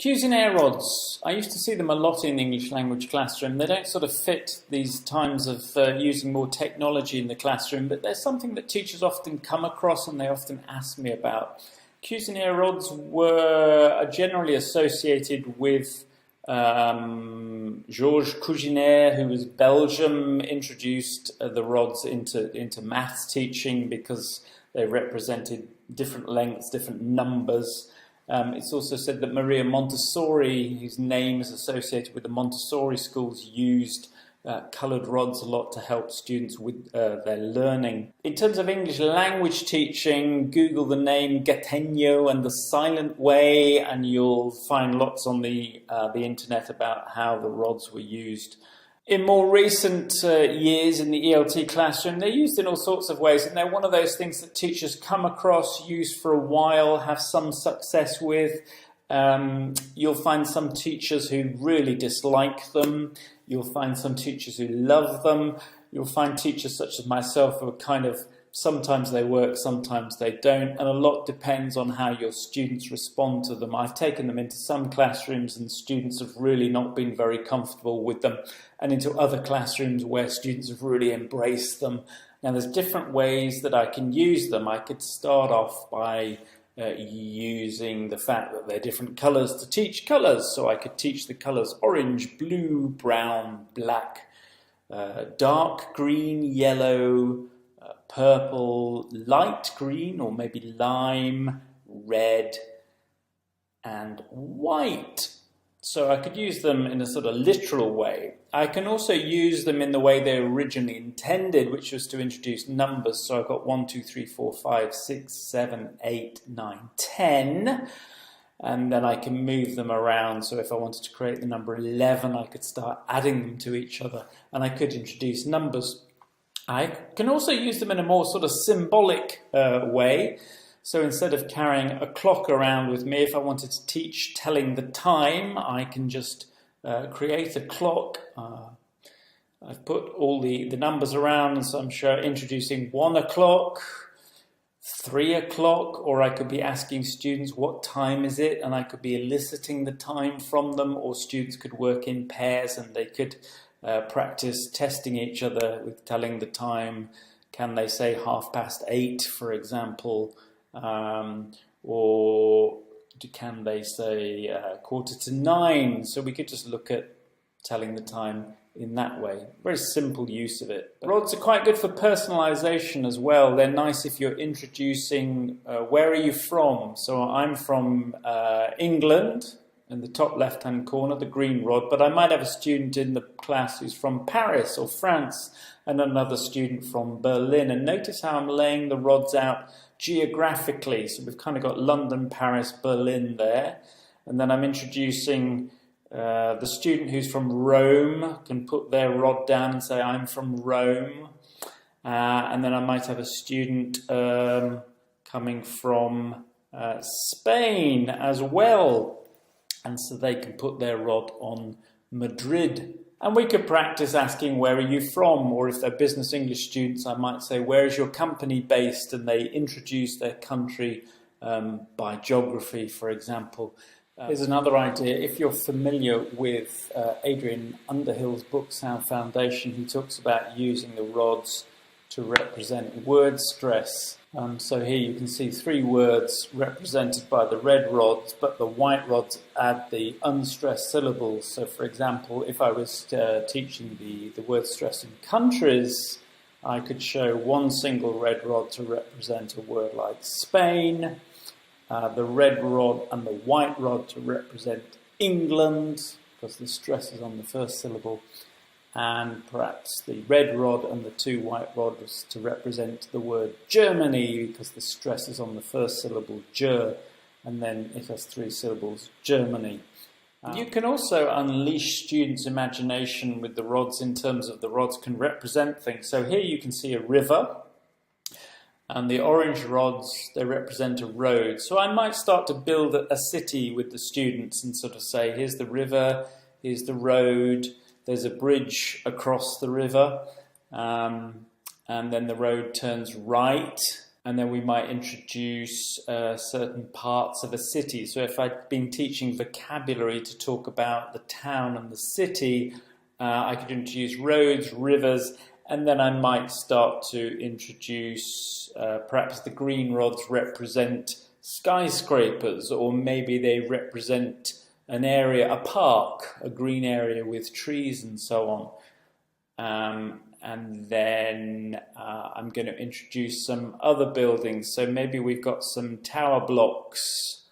Cuisenaire rods. I used to see them a lot in the English language classroom. They don't sort of fit these times of using more technology in the classroom, but they're something that teachers often come across and they often ask me about. Cuisenaire rods are generally associated with Georges Cuisenaire, who was Belgium, introduced the rods into maths teaching because they represented different lengths, different numbers. It's also said that Maria Montessori, whose name is associated with the Montessori schools, used coloured rods a lot to help students with their learning. In terms of English language teaching, Google the name Gattegno and the silent way, and you'll find lots on the internet about how the rods were used. In more recent years in the ELT classroom, they're used in all sorts of ways, and they're one of those things that teachers come across, use for a while, have some success with. You'll find some teachers who really dislike them. You'll find some teachers who love them. You'll find teachers such as myself who are kind of, sometimes they work, sometimes they don't, and a lot depends on how your students respond to them. I've taken them into some classrooms and students have really not been very comfortable with them, and into other classrooms where students have really embraced them. Now there's different ways that I can use them. I could start off by using the fact that they're different colours to teach colours. So I could teach the colours orange, blue, brown, black, dark green, yellow, purple, light green, or maybe lime, red, and white. So I could use them in a sort of literal way. I can also use them in the way they originally intended, which was to introduce numbers. So I've got 1, 2, 3, 4, 5, 6, 7, 8, 9, 10. And then I can move them around. So if I wanted to create the number 11, I could start adding them to each other. And I could introduce numbers. I can also use them in a more sort of symbolic way. So instead of carrying a clock around with me, if I wanted to teach telling the time, I can just create a clock. I've put all the numbers around, and so I'm introducing 1 o'clock, 3 o'clock, or I could be asking students what time is it, and I could be eliciting the time from them, or students could work in pairs and they could practice testing each other with telling the time. Can they say 8:30, for example? Or can they say 9:15? So we could just look at telling the time in that way. Very simple use of it. Rods are quite good for personalization as well. They're nice if you're introducing where are you from? So I'm from England, in the top left-hand corner, the green rod, but I might have a student in the class who's from Paris or France, and another student from Berlin. And notice how I'm laying the rods out geographically. So we've kind of got London, Paris, Berlin there. And then I'm introducing the student who's from Rome can put their rod down and say, I'm from Rome. And then I might have a student coming from Spain as well. And so they can put their rod on Madrid. And we could practice asking, where are you from? Or if they're business English students, I might say, where is your company based? And they introduce their country by geography, for example. Here's another idea. If you're familiar with Adrian Underhill's book, Sound Foundation, he talks about using the rods to represent word stress. So here you can see 3 words represented by the red rods, but the white rods add the unstressed syllables. So for example, if I was teaching the word stress in countries, I could show 1 single red rod to represent a word like Spain, the red rod and the white rod to represent England, because the stress is on the first syllable, and perhaps the red rod and the 2 white rods to represent the word Germany, because the stress is on the first syllable, ger, and then it has 3 syllables, Germany. You can also unleash students' imagination with the rods in terms of the rods can represent things. So here you can see a river, and the orange rods, they represent a road. So I might start to build a city with the students and sort of say, here's the river, here's the road, there's a bridge across the river, and then the road turns right, and then we might introduce certain parts of a city. So if I'd been teaching vocabulary to talk about the town and the city, I could introduce roads, rivers, and then I might start to introduce perhaps the green rods represent skyscrapers, or maybe they represent an area, a park, a green area with trees and so on. And then I'm going to introduce some other buildings. So maybe we've got some tower blocks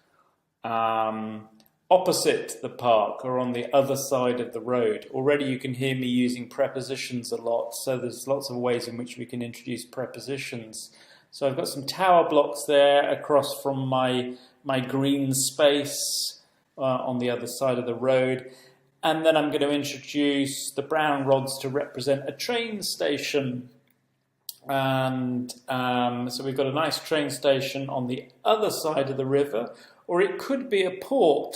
opposite the park or on the other side of the road. Already you can hear me using prepositions a lot, so there's lots of ways in which we can introduce prepositions. So I've got some tower blocks there across from my green space on the other side of the road. And then I'm going to introduce the brown rods to represent a train station. And so we've got a nice train station on the other side of the river, or it could be a port.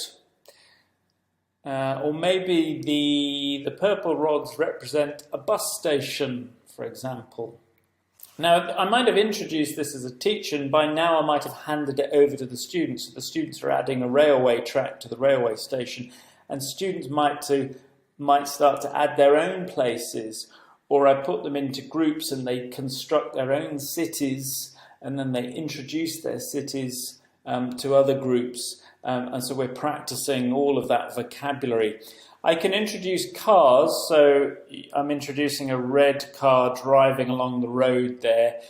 Or maybe the purple rods represent a bus station, for example. Now, I might have introduced this as a teacher, and by now I might have handed it over to the students. So the students are adding a railway track to the railway station, and students might start to add their own places, or I put them into groups and they construct their own cities, and then they introduce their cities to other groups. And so we're practicing all of that vocabulary. I can introduce cars, so I'm introducing a red car driving along the road there,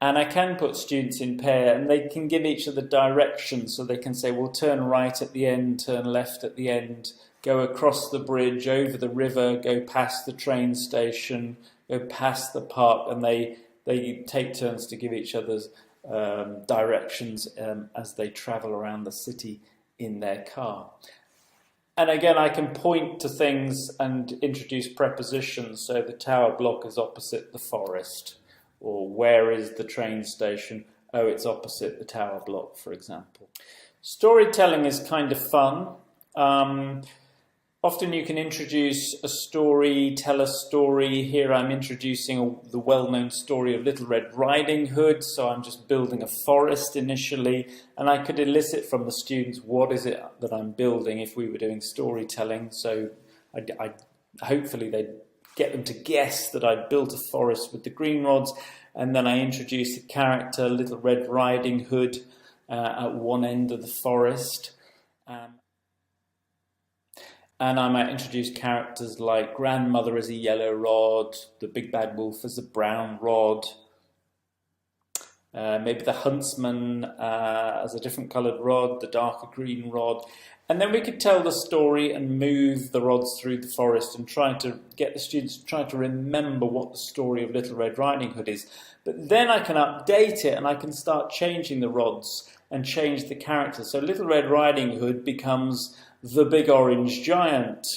and I can put students in pair, and they can give each other directions, so they can say, well, turn right at the end, turn left at the end, go across the bridge, over the river, go past the train station, go past the park, and they take turns to give each other's directions as they travel around the city in their car. And again, I can point to things and introduce prepositions. So the tower block is opposite the forest. Or where is the train station? Oh, it's opposite the tower block, for example. Storytelling is kind of fun. Often you can introduce a story, tell a story. Here I'm introducing the well-known story of Little Red Riding Hood. So I'm just building a forest initially. And I could elicit from the students, what is it that I'm building if we were doing storytelling. So hopefully they'd get them to guess that I'd built a forest with the green rods. And then I introduce a character, Little Red Riding Hood, at one end of the forest. And I might introduce characters like Grandmother as a yellow rod, the Big Bad Wolf as a brown rod, maybe the Huntsman as a different coloured rod, the darker green rod. And then we could tell the story and move the rods through the forest and try to get the students to try to remember what the story of Little Red Riding Hood is. But then I can update it and I can start changing the rods and change the characters. So Little Red Riding Hood becomes the big orange giant,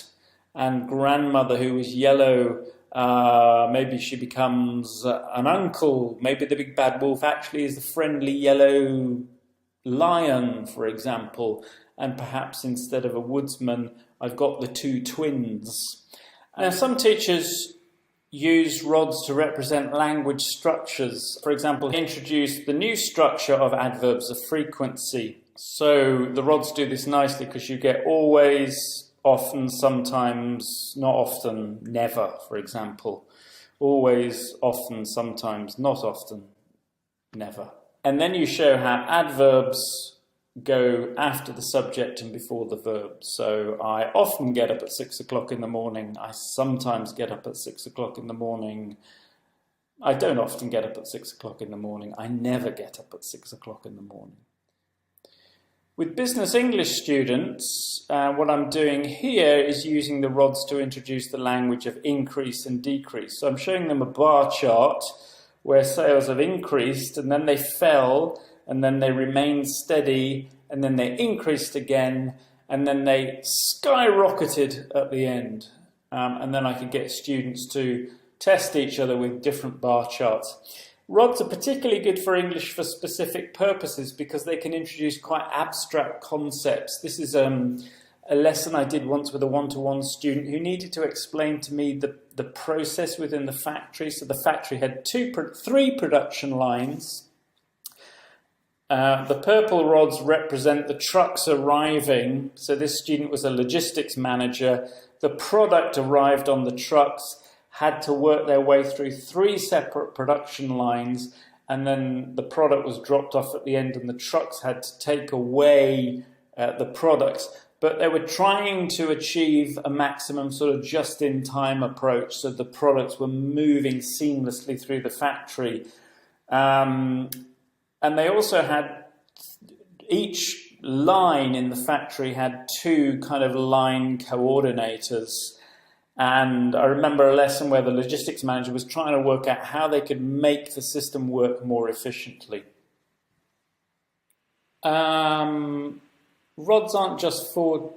and Grandmother, who is yellow, maybe she becomes an uncle. Maybe the Big Bad Wolf actually is the friendly yellow lion, for example, and perhaps instead of a woodsman, I've got the two twins. Now, some teachers use rods to represent language structures. For example, introduce the new structure of adverbs of frequency. So the rods do this nicely because you get always, often, sometimes, not often, never, for example. Always, often, sometimes, not often, never. And then you show how adverbs go after the subject and before the verb. So I often get up at 6 o'clock in the morning. I sometimes get up at 6 o'clock in the morning. I don't often get up at 6 o'clock in the morning. I never get up at 6 o'clock in the morning. With business English students, what I'm doing here is using the rods to introduce the language of increase and decrease. So I'm showing them a bar chart where sales have increased and then they fell and then they remained steady and then they increased again and then they skyrocketed at the end. And then I could get students to test each other with different bar charts. Rods are particularly good for English for specific purposes because they can introduce quite abstract concepts. This is a lesson I did once with a one-to-one student who needed to explain to me the process within the factory. So the factory had three production lines, The purple rods represent the trucks arriving. So this student was a logistics manager. The product arrived on the trucks, had to work their way through 3 separate production lines, and then the product was dropped off at the end, and the trucks had to take away the products. But they were trying to achieve a maximum sort of just-in-time approach, so the products were moving seamlessly through the factory. And they also had, each line in the factory had 2 kind of line coordinators. And I remember a lesson where the logistics manager was trying to work out how they could make the system work more efficiently. Rods aren't just for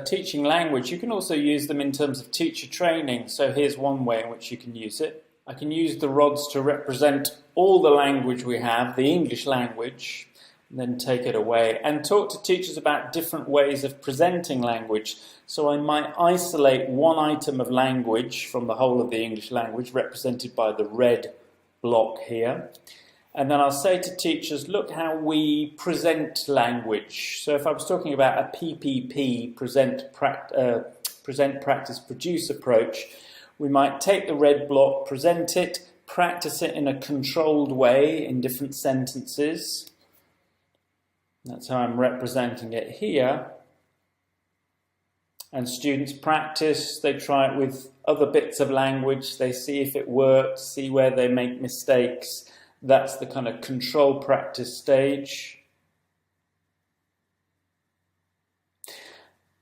teaching language. You can also use them in terms of teacher training. So here's one way in which you can use it. I can use the rods to represent all the language we have, the English language, and then take it away and talk to teachers about different ways of presenting language. So I might isolate one item of language from the whole of the English language, represented by the red block here. And then I'll say to teachers, look how we present language. So if I was talking about a PPP, present, practice, produce approach, we might take the red block, present it, practice it in a controlled way in different sentences. That's how I'm representing it here. And students practice, they try it with other bits of language, they see if it works, see where they make mistakes. That's the kind of control practice stage.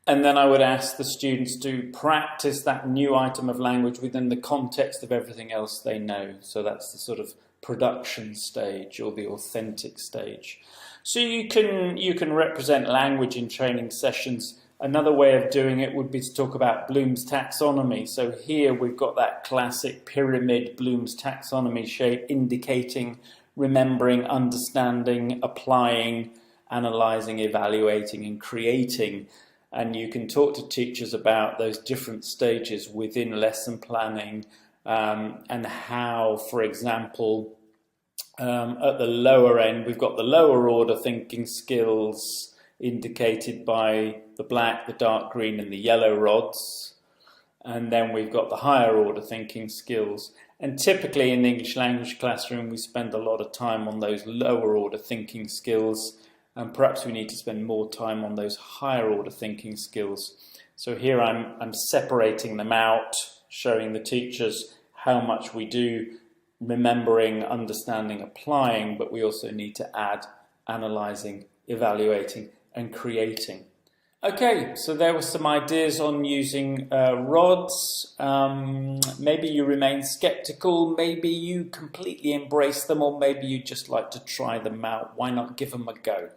And then I would ask the students to practice that new item of language within the context of everything else they know. So that's the sort of production stage or the authentic stage. So you can represent language in training sessions. Another way of doing it would be to talk about Bloom's taxonomy. So here we've got that classic pyramid Bloom's taxonomy shape indicating remembering, understanding, applying, analysing, evaluating and creating. And you can talk to teachers about those different stages within lesson planning and how, for example, at the lower end, we've got the lower order thinking skills indicated by the black, the dark green and the yellow rods. And then we've got the higher order thinking skills. And typically in the English language classroom, we spend a lot of time on those lower order thinking skills. And perhaps we need to spend more time on those higher order thinking skills. So here I'm separating them out, showing the teachers how much we do remembering, understanding, applying, but we also need to add analysing, evaluating and creating. Okay, so there were some ideas on using rods. Maybe you remain skeptical, maybe you completely embrace them, or maybe you just like to try them out. Why not give them a go?